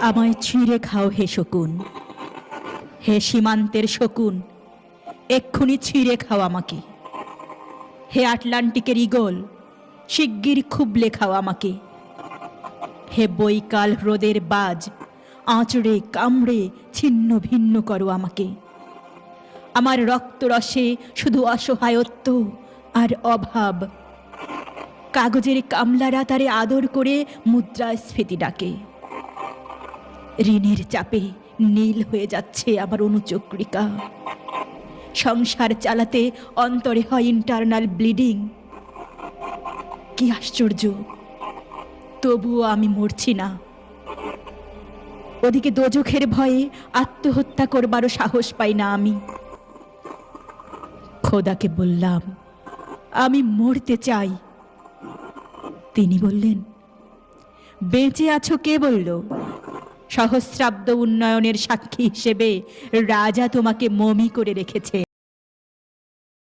আমায় ছিঁড়ে খাও হে শকুন, হে সীমান্তের শকুন, এক্ষুনি ছিঁড়ে খাও আমাকে। হে আটলান্টিকের ঈগল, শিগগির খুবলে খাও আমাকে। হে বৈকাল হ্রদের বাজ, আঁচড়ে কামড়ে ছিন্ন ভিন্ন করো আমাকে। আমার রক্তরসে শুধু অসহায়ত্ব আর অভাব। কাগজের কামলারা তারে আদর করে মুদ্রাস্ফীতি ডাকে। ঋণের চাপে নীল হয়ে যাচ্ছে আমার অনুচক্রিকা। সংসার চালাতে অন্তরে হয় ইন্টারনাল ব্লিডিং। কি আশ্চর্য, তবুও আমি মরছি না। ওদিকে দোজখের ভয়ে আত্মহত্যা করবারও সাহস পাই না আমি। খোদাকে বললাম আমি মরতে চাই। তিনি বললেন, বেঁচে আছো কে বলল? সহস্রাব্দ উন্নয়নের সাক্ষী হিসেবে রাজা তোমাকে মমি করে রেখেছে।